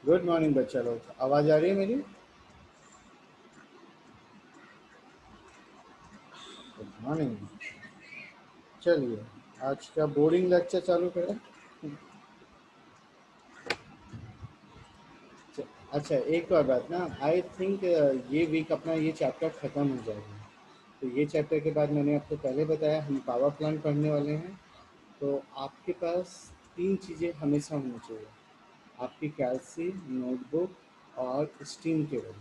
Good morning बच्चा लोग, आवाज़ आ रही है मेरी? Good morning. चलिए, आज का बोरिंग लेक्चर चालू करें। अच्छा, एक और बात ना, आई थिंक ये वीक अपना ये चैप्टर ख़त्म हो जाएगा। तो ये चैप्टर के बाद मैंने आपको पहले बताया हम पावर प्लांट पढ़ने वाले हैं। तो आपके पास तीन चीज़ें हमेशा होनी चाहिए, आपकी कैल्सी, नोटबुक और स्टीम टेबल।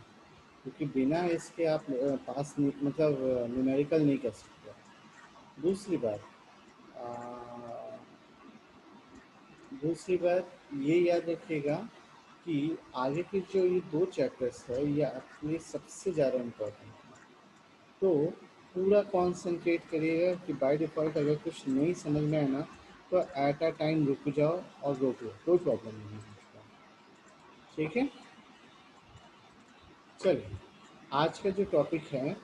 क्योंकि बिना इसके आप पास नहीं, मतलब न्यूमेरिकल नहीं कर सकते। दूसरी बात, आ, दूसरी बात ये याद रखिएगा कि आगे के जो ये दो चैप्टर्स है ये आपके लिए सबसे ज़्यादा इम्पोर्टेंट है। तो पूरा कॉन्सेंट्रेट करिएगा कि बाय डिफ़ॉल्ट अगर कुछ नहीं समझ में आए ना, तो एट अ टाइम रुक जाओ और रोक लो, कोई प्रॉब्लम नहीं है उसका। ठीक है, चलिए। आज का जो टॉपिक है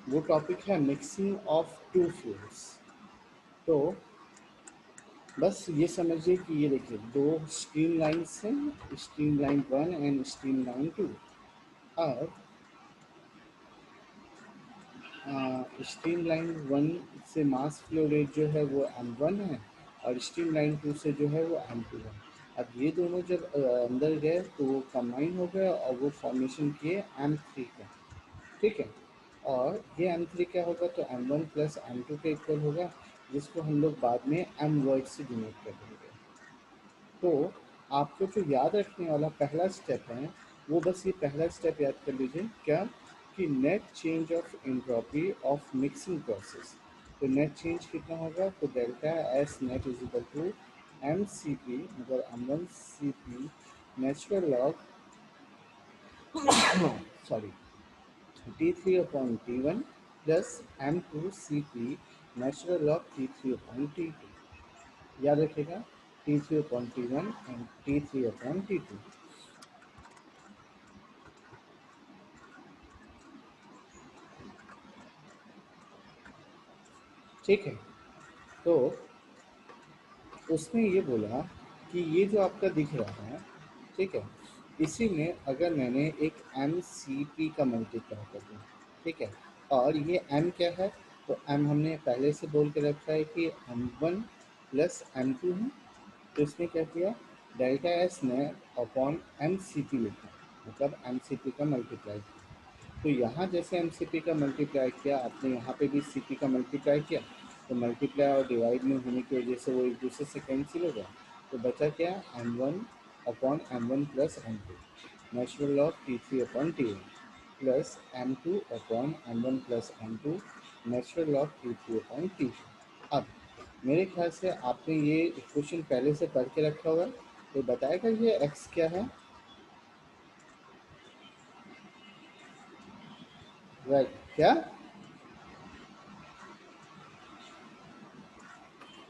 वो टॉपिक है मिक्सिंग ऑफ टू फ्यूल्स। तो बस ये समझिए कि ये देखिए दो स्ट्रीम लाइन्स हैं, stream line one and stream line two. अब स्ट्रीम लाइन वन से मास फ्लो रेट जो है वो m1 है, और स्ट्रीम लाइन टू से जो है वो m2 है। अब ये दोनों जब अंदर गए तो वो कंबाइन हो गए और वो फॉर्मेशन किए m3 का। ठीक है, और ये m3 क्या होगा, तो m1 प्लस m2 के इक्वल होगा, जिसको हम लोग बाद में m वर्ड से डिनोट कर देंगे। तो आपको जो याद रखने वाला पहला स्टेप है वो बस ये पहला स्टेप याद कर लीजिए, क्या कि net change of entropy of mixing process. तो नेट चेंज कितना होगा, तो delta S net is equal to m C p, मतलब m one c P natural log, sorry, t three upon T one plus M two C P natural log T three upon T two. याद रखिएगा, t three upon T one and t three upon T two. ठीक है, तो उसने ये बोला कि ये जो आपका दिख रहा है, ठीक है, इसी में अगर मैंने एक एम सी पी का मल्टीप्लाई कर दूँ, ठीक है, और ये एम क्या है, तो एम हमने पहले से बोल के रखा है कि M one plus M two है। तो इसने क्या किया, डेल्टा एस ने अपॉन एम सी पी लिखा, मतलब एम सी पी का मल्टीप्लाई किया। तो यहाँ जैसे एम सी पी का मल्टीप्लाई किया आपने, यहाँ पे भी सी पी का मल्टीप्लाई किया। तो मल्टीप्लाई और डिवाइड में होने की वजह से वो एक दूसरे से कैंसिल हो गया। तो बचा क्या, M one upon M one plus M two natural log T three upon T one plus M two upon M one plus M two natural log T three upon T two. अब मेरे ख्याल से आपने ये equation पहले से पढ़ के रखा होगा, तो बताएगा ये एक्स क्या है। राइट, क्या,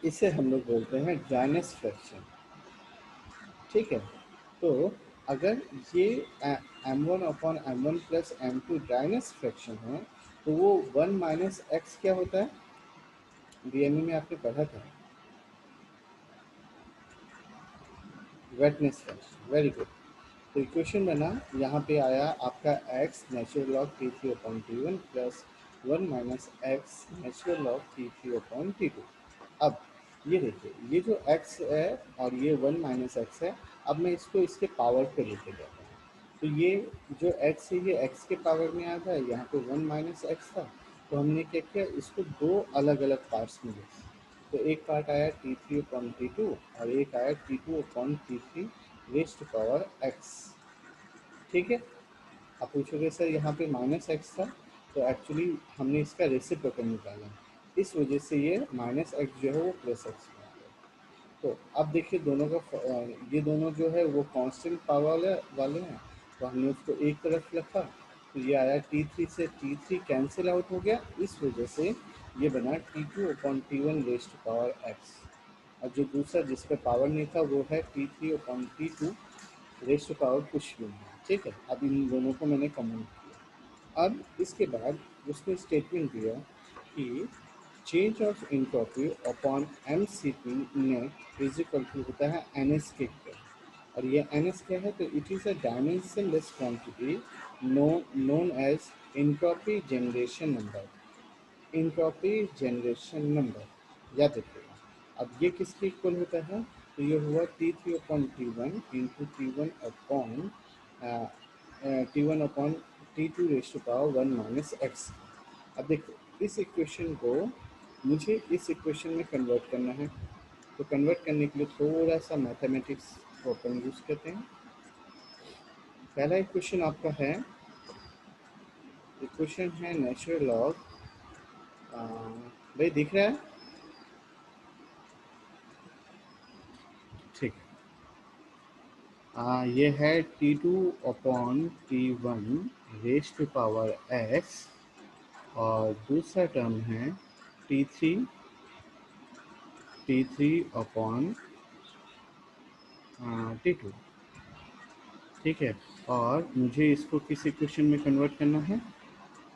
इसे हम लोग बोलते हैं ड्राइनेस फ्रैक्शन। ठीक है, तो अगर ये M one upon M one plus M two dryness fraction है, तो वो वन माइनस एक्स क्या होता है, डीएमई में आपने पढ़ा था, वेटनेस फ्रैक्शन। Very good. तो इक्वेशन बना, यहाँ पे आया आपका x natural log T three upon T one plus one minus x natural log T three upon T two. अब ये देखिए, ये जो x है और ये वन माइनस एक्स है, अब मैं इसको इसके पावर पे लेके जाता हूँ। तो ये जो x है ये x के पावर में आ गया, यहाँ पे वन माइनस एक्स था। तो हमने क्या किया, इसको दो अलग अलग पार्ट्स में लिखा। तो एक पार्ट आया T three upon T two और एक आया T two upon T three rest power x. ठीक है, आप पूछोगे सर यहाँ पे माइनस एक्स था, तो एक्चुअली हमने इसका रेसिप्रोकल निकाला, इस वजह से ये माइनस एक्स जो है वो प्लस एक्स में आ गया। तो अब देखिए दोनों का ये दोनों जो है वो कांस्टेंट पावर वाले हैं, तो हमने उसको एक तरफ रखा। तो ये आया टी थ्री से टी थ्री कैंसिल आउट हो गया, इस वजह से ये बना T two upon T one rest power x. और जो दूसरा जिस पे पावर नहीं था वो है T three upon T two rest power कुछ भी नहीं। ठीक है, अब इन दोनों को मैंने कमेंट किया। अब इसके बाद उसने स्टेटमेंट दिया कि change of entropy upon M C P net is equal to होता है एन एस के इक्वल। और ये NS क्या है, तो it is a dimensionless quantity known as entropy generation number. Entropy generation number याद रखिएगा। अब ये किसके इक्वल होता है, तो ये हुआ T3 upon T1 into T1 upon T2 raise to power 1 minus x. अब देखो इस इक्वेशन को मुझे इस इक्वेशन में कन्वर्ट करना है, तो कन्वर्ट करने के लिए थोड़ा सा मैथमेटिक्स को अपन यूज़ करते हैं। पहला इक्वेशन आपका है, इक्वेशन है नेचुरल लॉग, भाई दिख रहा है, ठीक है। ये है T2 upon T1 raise to power x, और दूसरा टर्म है T3 अपॉन T2, ठीक है। और मुझे इसको किस इक्वेशन में कन्वर्ट करना है,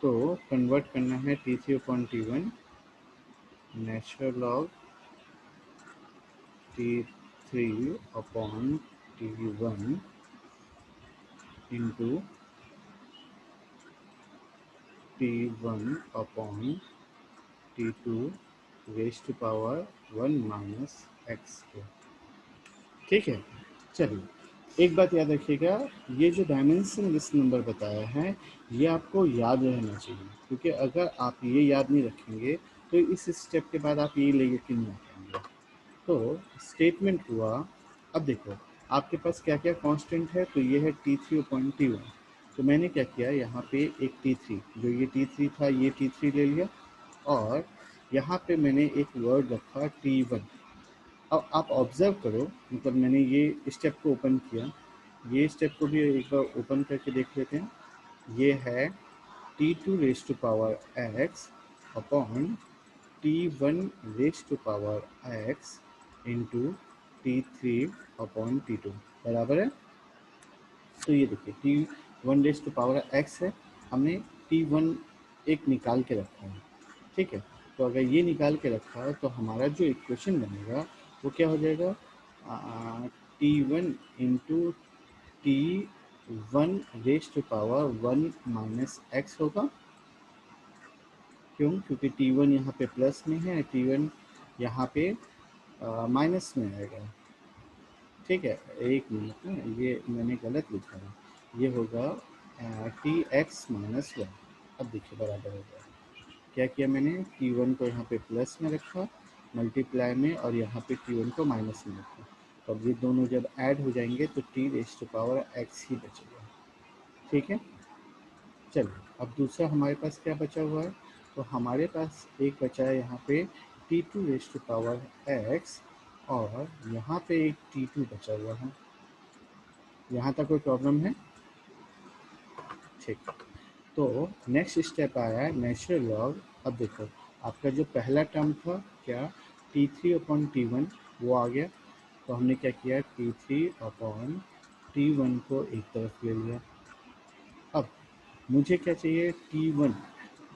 तो कन्वर्ट करना है T3 upon T1 natural log T3 upon T1 into T1 upon T2 raise to power 1 minus x के, ठीक है। चलिए एक बात याद रखिएगा, ये जो डायमेंशन लिस्ट नंबर बताया है ये आपको याद रहना चाहिए, क्योंकि अगर आप ये याद नहीं रखेंगे तो इस स्टेप के बाद आप ये लेके क्यों नहीं पाएंगे। तो स्टेटमेंट हुआ, अब देखो आपके पास क्या क्या कांस्टेंट है, तो ये है T3 अपॉइंट T1। तो मैंने क्या किया, यहाँ पे एक T3, जो ये T3 था ये T3 ले लिया, और यहाँ पे मैंने एक वर्ड रखा T1। अब आप ऑब्जर्व करो, मतलब मैंने ये स्टेप को ओपन किया, ये स्टेप को भी एक बार ओपन करके देख लेते हैं। ये है T2 raise to power x upon T1 raise to power x into T3 upon T2 बराबर है। तो ये देखिए T1 raise to power x है, हमने T1 एक निकाल के रखा है, ठीक है। तो अगर ये निकाल के रखा है तो हमारा जो इक्वेशन बनेगा वो क्या हो जाएगा, T1 into T1 raise to power 1 minus x होगा। क्यों, क्योंकि T1 यहाँ पे प्लस में है, T1 यहाँ पे माइनस में आएगा, ठीक है। एक मिनट में ये मैंने गलत लिखा है, ये होगा Tx माइनस 1। अब देखिए बराबर हो गया, क्या किया मैंने, T1 को यहाँ पे प्लस में रखा मल्टीप्लाई में, और यहाँ पे T1 को माइनस में रखा। तो अब ये दोनों जब ऐड हो जाएंगे तो T raise to power x ही बचेगा, ठीक है। चलिए अब दूसरा हमारे पास क्या बचा हुआ है, तो हमारे पास एक बचा है यहाँ पे T2 raise to power x, और यहाँ पे एक T2 बचा हुआ है। यहाँ तक कोई प्रॉब्लम है, ठीक। तो नेक्स्ट स्टेप आया है नेचुरल लॉग। अब देखो आपका जो पहला टर्म था क्या, T3 अपॉन T1 वो आ गया, तो हमने क्या किया, T3 अपॉन T1 को एक तरफ ले लिया। अब मुझे क्या चाहिए, T1,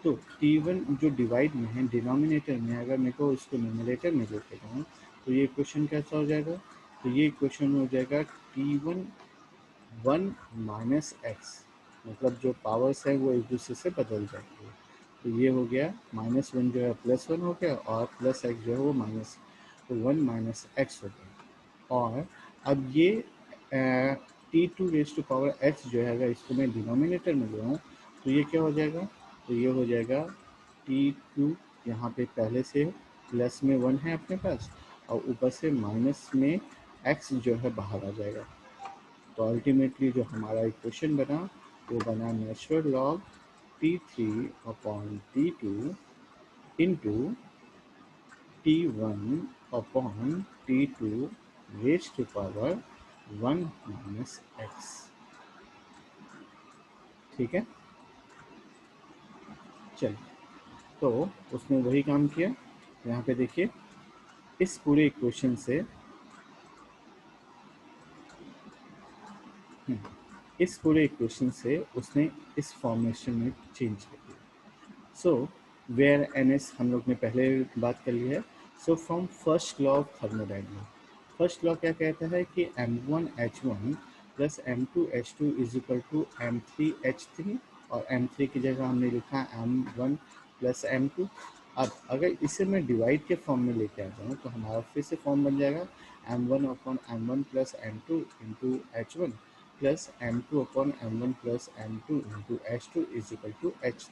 तो T1 जो डिवाइड में है डिनोमिनेटर में, अगर मेरे को उसको न्यूमरेटर में लेके जाऊँ तो ये इक्वेशन कैसा हो जाएगा, तो ये इक्वेशन हो जाएगा T1 1 माइनस एक्स, मतलब जो पावर्स है वो एक दूसरे से बदल जाती है। तो ये हो गया -1 जो है +1 हो गया, और प्लस एक्स जो है वो माइनस, तो 1 माइनस एक्स हो गया। और अब ये T2 raise to power x जो है, अगर इसको मैं डिनोमिनेटर में ले आऊँ तो ये क्या हो जाएगा, तो ये हो जाएगा T2, यहाँ पे पहले से प्लस में 1 है अपने पास, और ऊपर से माइनस में x जो है बाहर आ जाएगा। तो अल्टीमेटली जो हमारा इक्वेशन बना वो बना natural log T3 upon T2 into T1 upon T2 raise to power 1 minus x, ठीक है। चलिए तो उसने वही काम किया, यहाँ पे देखिए इस पूरे इक्वेशन से इस पूरे इक्वेशन से उसने इस फॉर्मेशन में चेंज कर दिया। सो वेयर एन एस हम लोग ने पहले बात कर ली है। So from first law of thermodynamics, first law क्या कहता है कि M1H1 plus M2H2 is equal to M3H3, और M3 की जगह हमने लिखा M1 प्लस M2। अब अगर इसे मैं डिवाइड के फॉर्म में लेके आ जाऊँ तो हमारा फिर से फॉर्म बन जाएगा M1/M1 plus M2 into H1 plus M2/M1 plus M2 into H2 is equal to H3।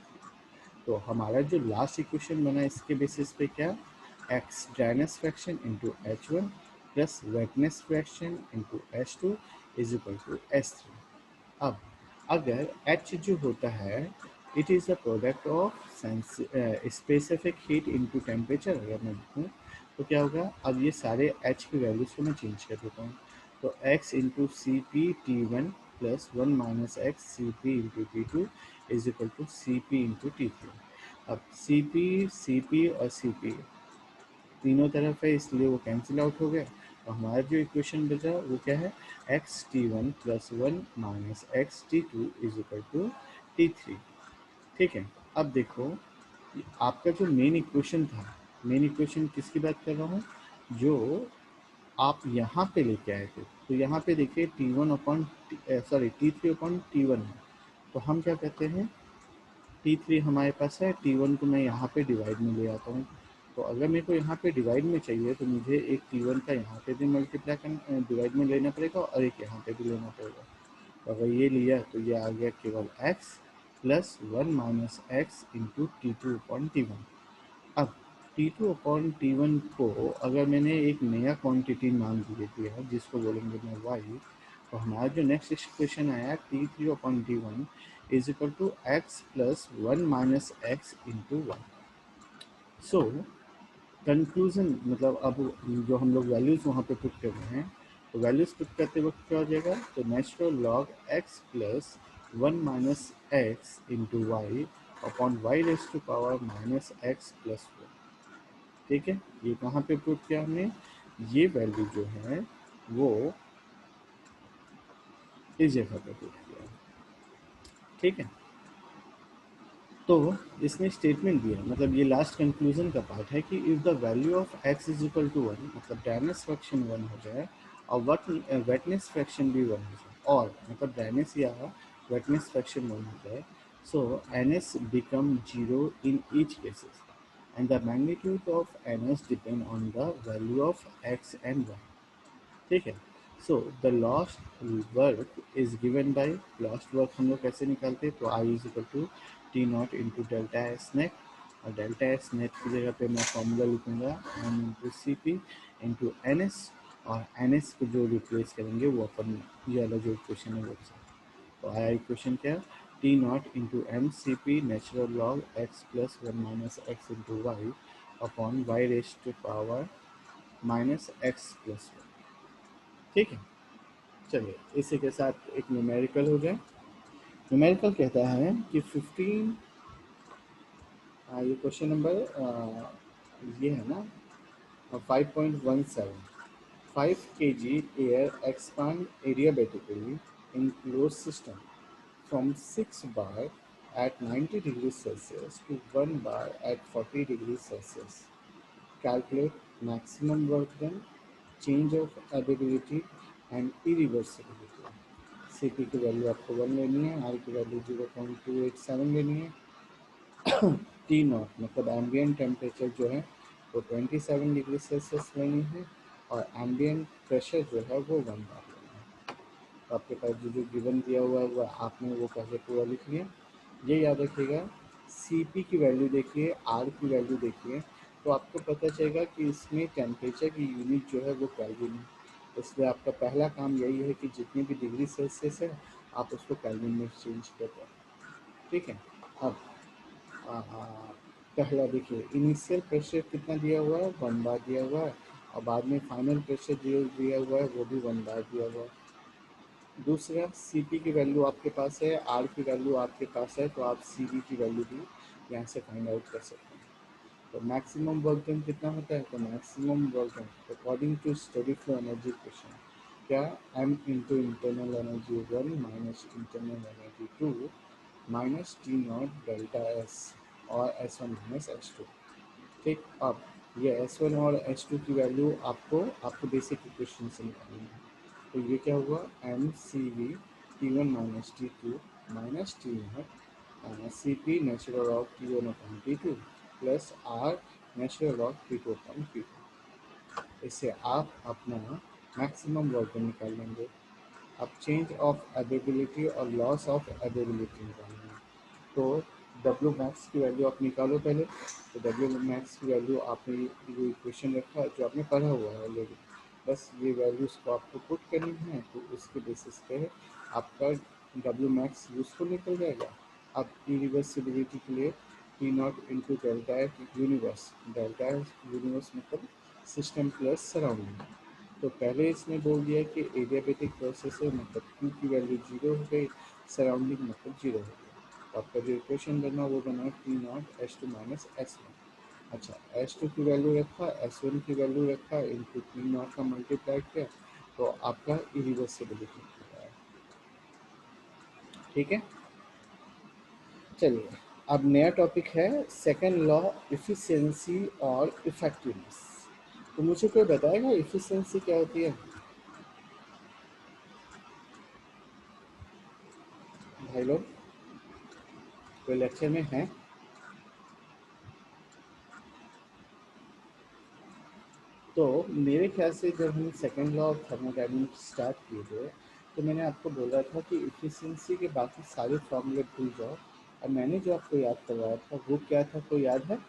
तो हमारा जो लास्ट इक्वेशन बना इसके बेसिस पे क्या, x dryness fraction into H1 plus wetness fraction into H2 is equal to H3। अब अगर H जो होता है it is a product of specific heat into temperature, अगर मैं लिखूँ तो क्या होगा, अब ये सारे H की वैल्यूज़ को मैं चेंज कर देता हूँ। तो x into C P T one plus one minus x C P into T two is equal to C P into T three. अब सी पी और सी पी तीनों तरफ है इसलिए वो कैंसिल आउट हो गए। तो हमारा जो इक्वेशन बचा वो क्या है, x T one plus one minus x T two is equal to T three. ठीक है। अब देखो आपका जो मेन इक्वेशन था, मेन इक्वेशन किसकी बात कर रहा हूँ, जो आप यहाँ पे लेके आए थे। तो यहाँ पे देखिए T one upon sorry t three upon T one है। तो हम क्या कहते हैं, टी थ्री हमारे पास है, टी वन को मैं यहाँ पे डिवाइड में ले आता हूँ। तो अगर मेरे को यहाँ पे डिवाइड में चाहिए तो मुझे एक टी वन का यहाँ पे भी मल्टीप्लाई कर डिवाइड में लेना पड़ेगा और एक यहाँ पे भी लेना पड़ेगा। तो अगर ये लिया तो ये आ गया केवल x plus one minus x into T two upon T one. अब T2 अपॉन T1 को अगर मैंने एक नया क्वांटिटी मान दे दिया जिसको बोलेंगे मैं y, तो हमारा जो नेक्स्ट इक्वेशन आया T3 upon T1 is equal to x plus one minus x into one. So conclusion मतलब अब जो हम लोग वैल्यूज़ वहाँ पे पुट कर रहे हैं, तो वैल्यूज़ पुट करते वक्त क्या हो जाएगा, तो natural log x plus one minus x into Y upon Y raise to power minus x plus one. ठीक है, ये कहाँ पे पुट किया हमने, ये वैल्यू जो है वो इस जगह पे पुट किया है। ठीक है, तो इसमें स्टेटमेंट दिया, मतलब ये लास्ट कंक्लूजन का पार्ट है कि if the value of x is equal to one, मतलब ड्राइनेस फ्रैक्शन वन हो जाए और वेटनेस फ्रैक्शन भी वन हो जाए, और मतलब ड्राइनेस या वेटनेस फ्रैक्शन वन हो जाए, so N S become zero in each cases and the magnitude of N S depend on the value of x and y। ठीक है। So the lost work is given by, lost work हम लोग कैसे निकालते हैं, तो I is equal to T naught into delta S net, और delta S net की जगह पे मैं फॉर्मूला लिखूँगा M into C P into N S, और एन एस को जो रिप्लेस करेंगे वो अपन ये वाला जो इक्वेशन है वो से। तो आया इक्वेशन क्या, T naught into M C P natural log x plus one minus x into Y upon Y raise to power minus x plus one. ठीक है, चलिए इसी के साथ एक न्यूमेरिकल हो जाए। न्यूमेरिकल कहता है कि 15, ये क्वेश्चन नंबर ये है ना 5.17, 5 kg air expand adiabatically in close system from 6 bar at 90 degrees Celsius to 1 bar at 40 degrees Celsius. Calculate maximum work done, change of ability and irreversibility. C P की value आपको one लेनी है, R की value 0.287 लेनी है, T naught मतलब ambient temperature जो है वो 27 डिग्री सेल्सियस लेनी है, और एम्बियंट प्रेशर जो है वो 1 बार लेना है। तो आपके पास जो गिवन दिया हुआ है वो आपने वो पहले पूरा लिख लिया। ये याद रखिएगा, सी पी की वैल्यू देखिए, आर की वैल्यू देखिए, तो आपको पता चलेगा कि इसमें टेम्परेचर की यूनिट जो है वो केल्विन है। इसलिए आपका पहला काम यही है कि जितनी भी डिग्री सेल्सियस है आप उसको केल्विन में चेंज कर दें। ठीक है। अब आ, पहला देखिए इनिशियल प्रेशर कितना दिया हुआ है, 1 बार दिया हुआ है, और बाद में फाइनल प्रेशर दिया हुआ है वो भी 1 बार दिया हुआ है। दूसरा सी पी की वैल्यू आपके पास है, आर की वैल्यू आपके पास है, तो आप सी बी की वैल्यू भी यहाँ से फाइंड आउट कर सकते हैं। तो मैक्सिमम वर्क डन कितना होता है, तो maximum work done according to steady flow energy question क्या, M into internal energy one minus internal energy two minus T naught delta S और S one minus S two. ठीक। अब ये S1 और S2 की वैल्यू आपको आपको basic equation से निकालनी है। तो ये क्या हुआ, M C V T one minus T two minus T naught C P natural of T one upon T two plus R natural of T two upon T two. इससे आप अपना मैक्सिमम वर्क निकाल लेंगे। अब change of availability और loss of availability निकालेंगे। तो W max की वैल्यू आप निकालो पहले। तो डब्ल्यू मैक्स की वैल्यू आपने ये इक्वेशन रखा जो आपने पढ़ा हुआ है ऑलरेडी, बस ये वैल्यूज़ को आपको पुट करनी है, तो उसके बेसिस पे आपका डब्ल्यू मैक्स यूजफुल निकल जाएगा। अब इरिवर्सिबिलिटी के लिए T naught into delta at universe, delta universe मतलब सिस्टम प्लस सराउंडिंग। तो पहले इसने बोल दिया कि एडियाबेटिक प्रोसेस है मतलब क्यू की वैल्यू जीरो हो गई, सराउंडिंग मतलब जीरो हो गया। तो आपका जो इक्वेशन बना वो बना T naught S two minus S one. अच्छा, एस टू की वैल्यू रखा, एस वन की वैल्यू रखा, इनटू टी नॉट का मल्टीप्लाई किया, तो आपका इरिवर्सिबिलिटी हो गया। ठीक है, चलिए अब नया टॉपिक है सेकंड लॉ, इफिशिएंसी और इफेक्टिवनेस। तो मुझे कोई बताएगा इफिशिएंसी क्या होती है भाई लोग? कोई लेक्चर में है? तो मेरे ख्याल से जब हम second law of thermodynamics start किए थे, तो मैंने आपको बोला था कि इफिशिएंसी के बाकी सारे फॉर्मूले भूल जाओ, और मैंने जो आपको याद करवाया था वो क्या था, कोई याद है?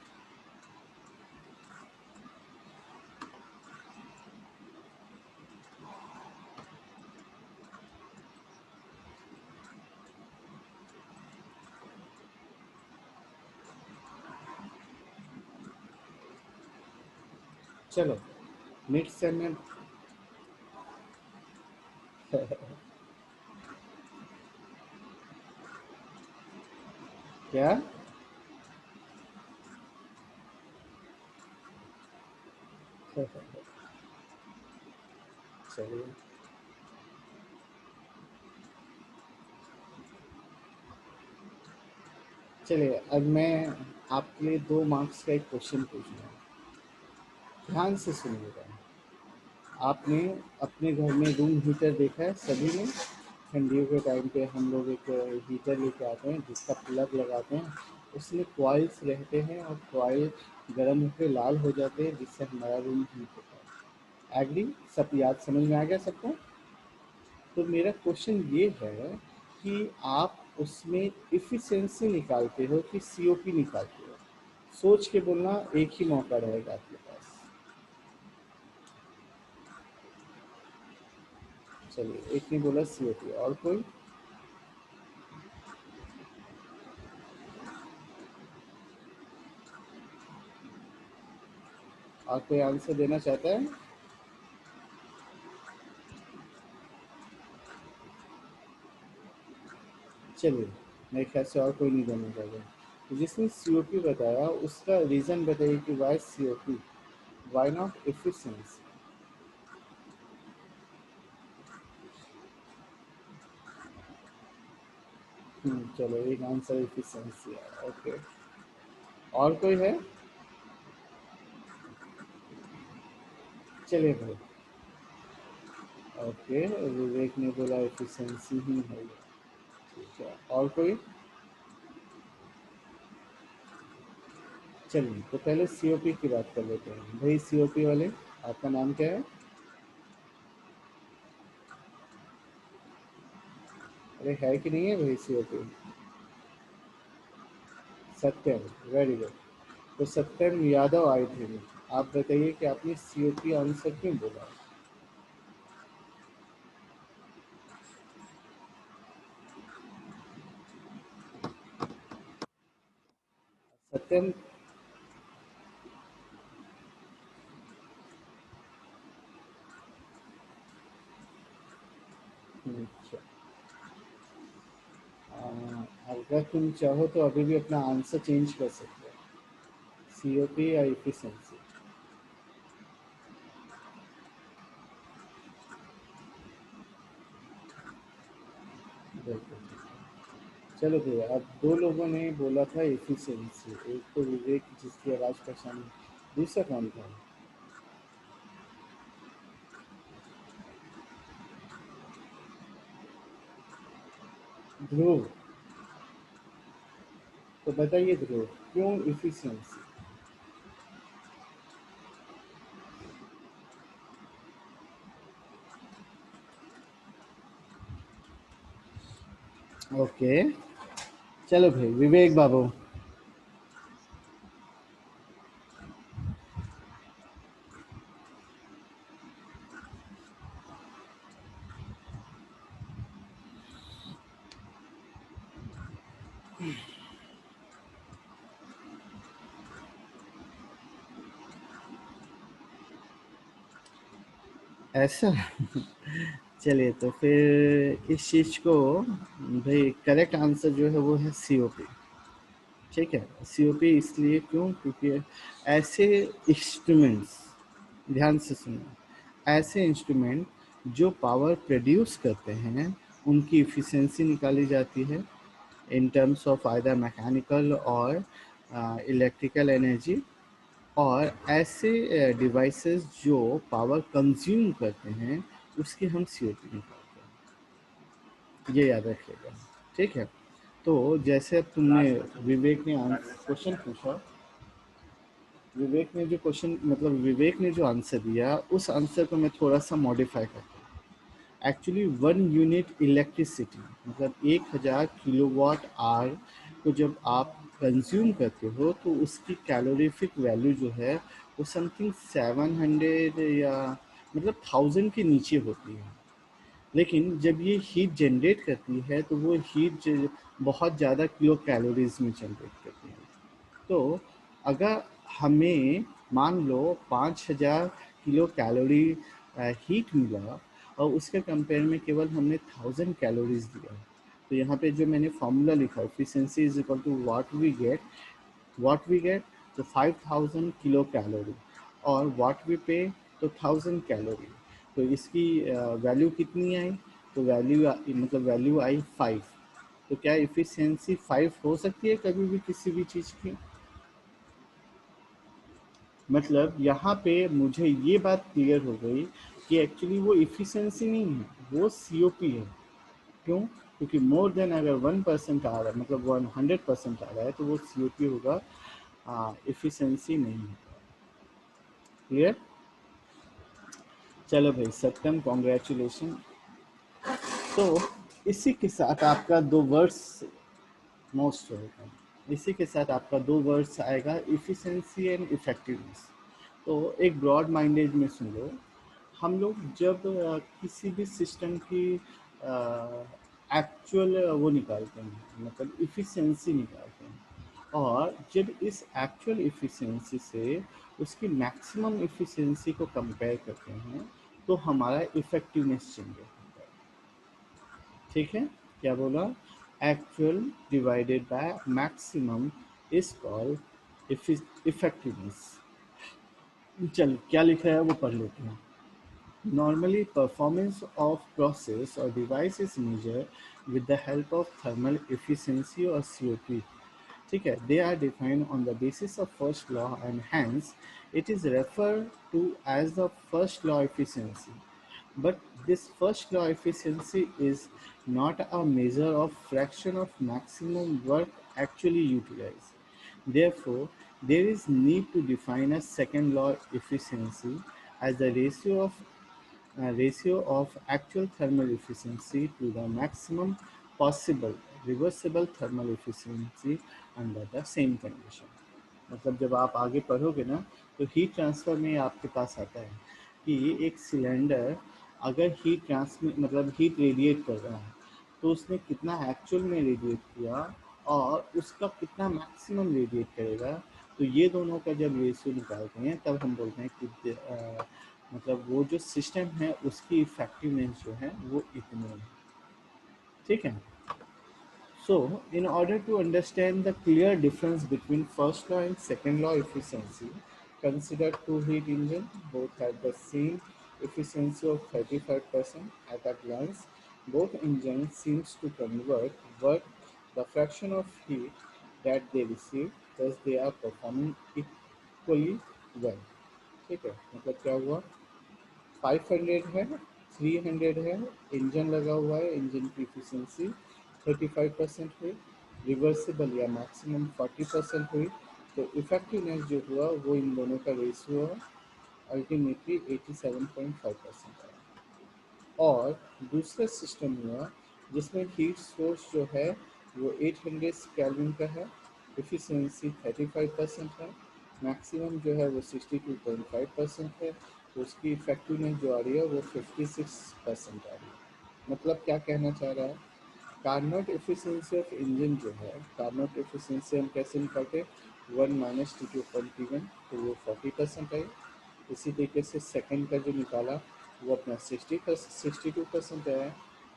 चलो मिड सेम में क्या? चलिए, चलिए अब मैं आपके लिए 2 मार्क्स का एक क्वेश्चन पूछूंगा, ध्यान से सुनिएगा। आपने अपने घर में रूम हीटर देखा है सभी ने? ठंडियों के टाइम पे हम लोग एक हीटर लेके आते हैं जिसका प्लग लगाते हैं, उसमें कॉइल्स रहते हैं और कॉइल गर्म होकर लाल हो जाते हैं जिससे हमारा रूम हीट होता है। एग्री? सब याद समझ में आ गया सबको? तो मेरा क्वेश्चन ये है कि आप उसमें इफ़िशिएंसी निकालते हो कि सीओपी निकालते हो? सोच के बोलना, एक ही मौका रहेगा आपके पास। चलिए, एक ने बोला सीओपी, और कोई? और कोई आंसर देना चाहता है? चलिए, मेरे ख्याल से और कोई नहीं देना चाहेगा। तो जिसने सीओपी बताया उसका रीज़न बताइए कि why COP, why not efficiency? चलो, एक आंसर एफिशिएंसी है, ओके। और कोई है? चलिए भाई, ओके, विवेक ने बोला एफिशिएंसी ही है ये। ठीक है, और कोई? चलिए, तो पहले सीओपी की बात कर लेते हैं। भाई सीओपी वाले, आपका नाम क्या है? अरे है कि नहीं है भाई सीओपी? सत्यम, वेरी गुड। तो सत्यम यादव आए थे। आप बताइए कि आपने सीओपी आंसर क्यों बोला? सत्यम। अच्छा, अगर तुम चाहो तो अभी भी अपना आंसर चेंज कर सकते हो, सीओपी या इफिशिएंसी। बिल्कुल। चलो भैया, अब 2 लोगों ने बोला था एफिशिएंसी, एक तो विवेक जिसकी आवाज़ पहचानी, दूसरा कौन था? ध्रुव। तो बताइए ध्रुव, क्यों इफिशियंसी? ओके, चलो भाई विवेक बाबू। ऐसा? चलिए तो फिर इस चीज़ को, भाई करेक्ट आंसर जो है वो है सीओपी। ठीक है, सीओपी इसलिए क्यों, क्योंकि ऐसे इंस्ट्रूमेंट्स, ध्यान से सुनो, ऐसे इंस्ट्रूमेंट जो पावर प्रोड्यूस करते हैं उनकी इफ़िशियंसी निकाली जाती है इन टर्म्स ऑफ आइदर मैकेनिकल और इलेक्ट्रिकल एनर्जी। और ऐसे डिवाइसेस जो पावर कंज्यूम करते हैं उसकी हम सीओपी निकालते हैं, ये याद रखिएगा। ठीक है, तो जैसे अब तुमने, विवेक ने क्वेश्चन पूछा, विवेक ने जो क्वेश्चन मतलब विवेक ने जो आंसर दिया उस आंसर को मैं थोड़ा सा मॉडिफाई करता हूँ। एक्चुअली 1 यूनिट इलेक्ट्रिसिटी मतलब 1000 किलोवाट आवर को जब आप कंज्यूम करते हो तो उसकी कैलोरीफिक वैल्यू जो है वो समथिंग 700 या मतलब 1000 के नीचे होती है। लेकिन जब ये हीट जनरेट करती है तो वो हीट बहुत ज़्यादा किलो कैलोरीज में जनरेट करती है। तो अगर हमें मान लो 5000 किलो कैलोरी हीट मिला और उसके कंपेयर में केवल हमने 1000 कैलोरीज दिया, तो यहाँ पे जो मैंने फॉर्मूला लिखा efficiency is equal to what we get, तो 5000 किलो कैलोरी और व्हाट वी पे तो 1000 कैलोरी। तो इसकी वैल्यू कितनी आई, तो वैल्यू मतलब वैल्यू आई 5। तो क्या इफिशियंसी 5 हो सकती है कभी भी किसी भी चीज़ की? मतलब यहाँ पे मुझे ये बात क्लियर हो गई कि एक्चुअली वो इफ़िशियंसी नहीं है, वो सीओपी है। क्यों? क्योंकि मोर देन अगर 1% आ रहा है मतलब 100% आ रहा है तो वो सीओपी होगा, इफ़िशियंसी नहीं है। क्लियर? चलो भाई सत्यम, कॉन्ग्रेचुलेशन। तो इसी के साथ आपका दो वर्ड्स, मोस्ट वेलकम, इसी के साथ आपका दो वर्ड्स आएगा, इफ़िशियंसी एंड इफ़ेक्टिवनेस। तो एक ब्रॉड माइंडेड में सुन लो। हम लोग जब किसी भी सिस्टम की एक्चुअल वो निकालते हैं मतलब इफ़िशियंसी निकालते हैं, और जब इस एक्चुअल इफ़िशियंसी से उसकी मैक्सिमम इफ़िशियंसी को कंपेयर करते हैं तो हमारा इफ़ेक्टिवनेस चेंज होता है। ठीक है, क्या बोला? Actual divided by maximum is called effectiveness. चल क्या लिखा है वो पढ़ लेते हैं। Normally, performance of process or device is measured with the help of thermal efficiency or COP. ठीक है, they are defined on the basis of first law and hence it is referred to as the first law efficiency. But this first law efficiency is not a measure of fraction of maximum work actually utilized. Therefore, there is need to define a second law efficiency as the ratio of actual thermal efficiency to the maximum possible reversible thermal efficiency under the same condition. मतलब जब आप आगे पढ़ोगे ना तो heat transfer में आपके पास आता है कि एक सिलेंडर अगर हीट ट्रांसमिट मतलब हीट रेडिएट कर रहा है तो उसने कितना एक्चुअल में रेडिएट किया और उसका कितना मैक्सिमम रेडिएट करेगा। तो ये दोनों का जब रेशियो निकालते हैं तब हम बोलते हैं कि मतलब वो जो सिस्टम है उसकी इफेक्टिवनेस जो है वो इतनी है। ठीक है, so in order to understand the clear difference between first law and second law efficiency, consider two heat engines, both have the same efficiency of 35%. At a glance, both engines seems to convert work the fraction of heat that they receive, thus they are performing equally well, ठीक है, मतलब क्या हुआ, 500 है, 300 है, engine लगा हुआ है, इंजन की इफिशियंसी 35% हुई, रिवर्सिबल या मैक्सिमम 40% हुई, तो इफेक्टिवनेस जो हुआ वो इन दोनों का रेशियो अल्टीमेटली 87.5% आया। और दूसरा सिस्टम हुआ जिसमें हीट सोर्स जो है वो 800 केल्विन का है, एफिशिएंसी 35% है, मैक्सिमम जो है वो 62.5% है, तो उसकी इफेक्टिवनेस जो आ रही है वो 56% आ रही है। मतलब क्या कहना चाह रहा है, कार्नोट एफिशिएंसी ऑफ इंजन जो है, कार्नोट एफिशिएंसी हम कैसे निकालते, 1 - T2/T1, तो वो 40% आई। इसी तरीके से सेकंड का जो निकाला वो अपना 62% आया।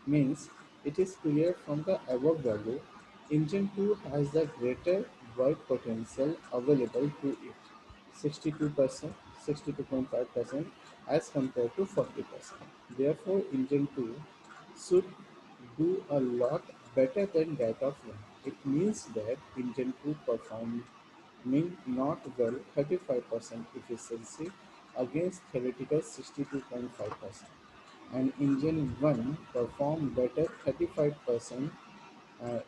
Means it is clear from the above value engine 2 has the greater work potential available to it, 62%, 62.5% as compared to 40%. Therefore, engine 2 should do a lot better than that of 1. It means that engine 2 performing not well 35% efficiency against theoretical 62.5%, and engine 1 performed better 35%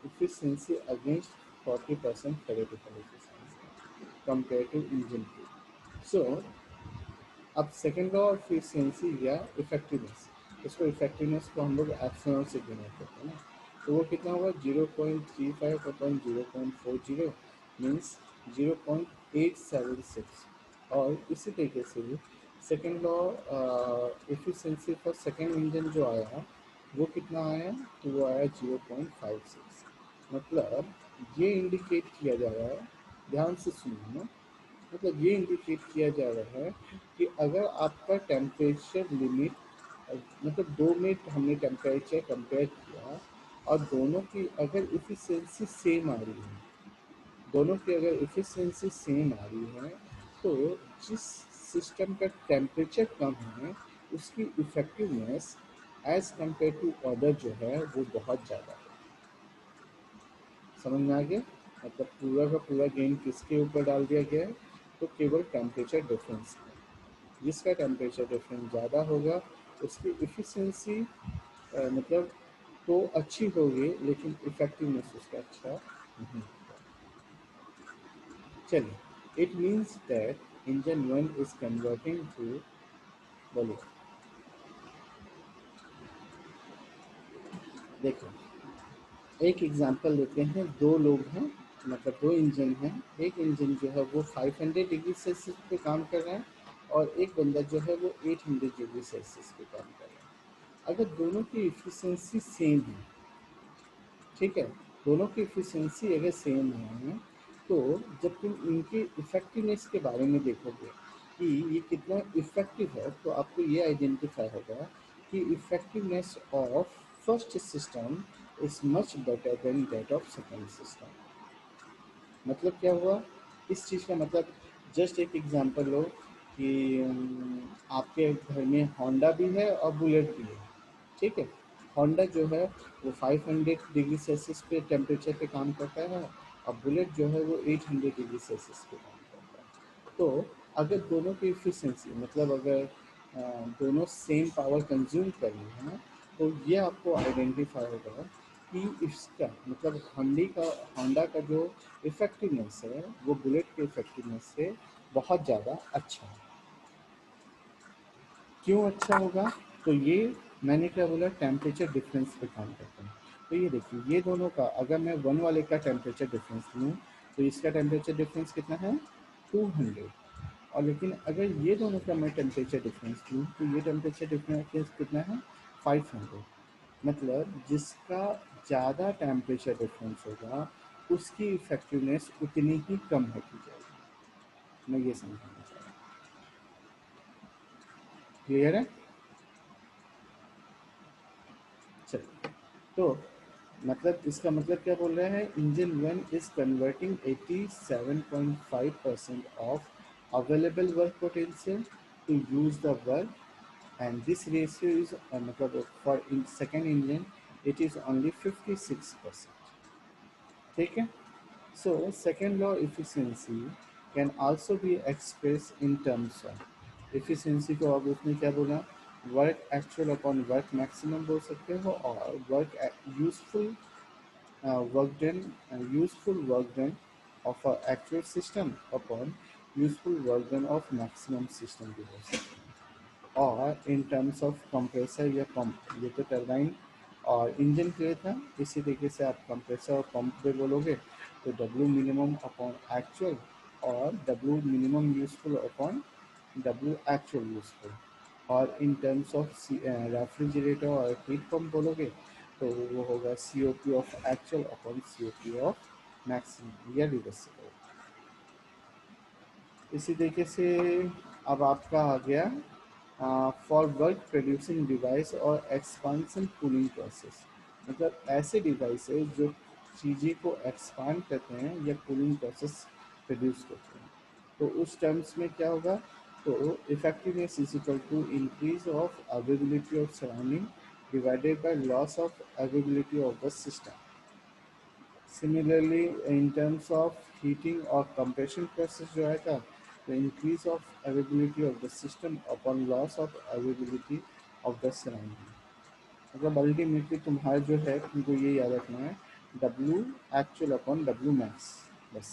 efficiency against 40% theoretical efficiency compared to engine 2. So अब second law of efficiency या effectiveness, इसको effectiveness को हम लोग epsilon से denote करते हैं ना, तो वो कितना होगा 0.35 अपॉन 0.40, मीन्स 0.876। और इसी तरीके से second law efficiency for second engine जो आया वो कितना आया, तो वो आया 0.56। मतलब ये इंडिकेट किया जा रहा है, ध्यान से सुनिए ना, मतलब ये इंडिकेट किया जा रहा है कि अगर आपका टेम्परेचर लिमिट, मतलब 2 मिनट हमने टेम्परेचर कंपेयर किया और दोनों की अगर इफ़िशियंसी सेम आ रही है, दोनों की अगर इफ़िशियंसी सेम आ रही है, तो जिस सिस्टम का टेम्परेचर कम है उसकी effectiveness as compare to other जो है वो बहुत ज़्यादा है। समझ में आ गया, मतलब पूरा का पूरा गेम किसके ऊपर डाल दिया गया है, तो केवल टेम्परेचर डिफरेंस है, जिसका टेम्परेचर डिफरेंस ज़्यादा होगा उसकी इफ़िशियंसी मतलब तो अच्छी होगी लेकिन इफेक्टिवनेस उसका अच्छा नहीं होगा। चलिए, it means that engine 1 is converting to, बोलिए, देखो एक एग्जांपल लेते हैं, दो लोग हैं, मतलब दो इंजन हैं, एक इंजन जो है वो 500 डिग्री सेल्सियस पे काम कर रहा है और एक बंदा जो है वो 800 डिग्री सेल्सियस पे काम कर रहा है। अगर दोनों की इफ़िशियंसी सेम है, ठीक है, दोनों की इफ़िशियंसी अगर सेम है, तो जब तुम इनकी इफ़ेक्टिवनेस के बारे में देखोगे कि ये कितना इफ़ेक्टिव है, तो आपको ये आइडेंटिफाई होगा कि effectiveness of first system is much better than that of second system. मतलब क्या हुआ इस चीज़ का, मतलब जस्ट एक एग्जांपल लो कि आपके घर में होंडा भी है और बुलेट भी है, ठीक है, होंडा जो है वो 500 डिग्री सेल्सियस पे टेम्परेचर पे काम करता है और बुलेट जो है वो 800 डिग्री सेल्सियस पे काम करता है। तो अगर दोनों की इफ़िशियंसी, मतलब अगर दोनों सेम पावर कंज्यूम कर रही हैं, तो ये आपको आइडेंटिफाई होगा कि इसका मतलब होंडा का जो इफ़ेक्टिवनेस है वो बुलेट के इफ़ेक्टिवनेस से बहुत ज़्यादा अच्छा है। क्यों अच्छा होगा, तो ये मैंने क्या बोला, टेम्परेचर डिफरेंस पे काम करते हैं। तो ये देखिए, ये दोनों का अगर मैं वन वाले का टेम्परेचर डिफरेंस लूँ तो इसका टेम्परेचर डिफरेंस कितना है, 200। और लेकिन अगर ये दोनों का मैं टेम्परेचर डिफरेंस लूँ तो ये टेम्परेचर डिफरेंस कितना है, 500। मतलब जिसका ज़्यादा टेम्परेचर डिफरेंस होगा उसकी इफेक्टिवनेस उतनी ही कम होती जाएगी। मैं ये समझाना चाह रहा हूँ, क्लियर है। चलिए, तो मतलब इसका मतलब क्या बोल रहा है, engine 1 is converting 87.5% of available work potential to use the work, and this ratio is मतलब for in second engine it is only 56%, ठीक है। So second law efficiency can also be express in terms of efficiency को। अब उसने क्या बोला, work actual upon work maximum बोल सकते हो, और work useful work done useful work done of a actual system upon useful work done of maximum system भी हो सकता है। और इन टर्म्स ऑफ कंप्रेसर या पंप, ये तो टरबाइन और इंजन के लिए था, इसी तरीके से आप कंप्रेसर और पंप पे बोलोगे तो डब्ल्यू मिनिमम अपॉन एक्चुअल और W minimum useful upon W actual useful. और इन टर्म्स ऑफ रेफ्रिजरेटर और हीट पंप बोलोगे तो वो होगा C O P of actual upon C O P of maximum या रिवर्सिबल। इसी तरीके से अब आपका आ गया फॉर वर्क प्रोड्यूसिंग डिवाइस और एक्सपांसन कूलिंग प्रोसेस, मतलब ऐसे डिवाइसेस जो चीज़ें को एक्सपांड करते हैं या कूलिंग प्रोसेस प्रोड्यूस करते हैं। तो उस टर्म्स में क्या होगा, तो effectiveness is equal to increase of availability of surrounding divided by loss of availability of the system. Similarly in terms of heating और कंप्रेशन प्रोसेस जो आएगा, the increase of availability of the system upon loss of availability of the surrounding। मतलब अल्टीमेटली तुम्हारा जो है तुमको ये याद रखना है, W actual upon W max बस।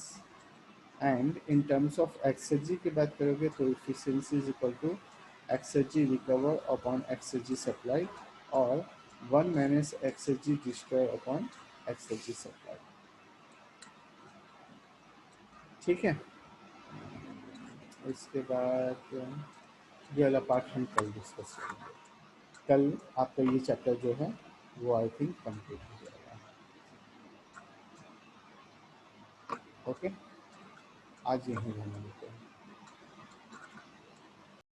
And in terms of exergy की बात करोगे तो efficiency is equal to exergy recover upon exergy supply, और 1 minus exergy destroy upon exergy supply. ठीक है, इसके बाद ये वाला पार्ट हम कल डिस्कस करेंगे। कल आपका ये चैप्टर जो है वो आई थिंक कंप्लीट हो जाएगा। ओके, आज यहीं रहने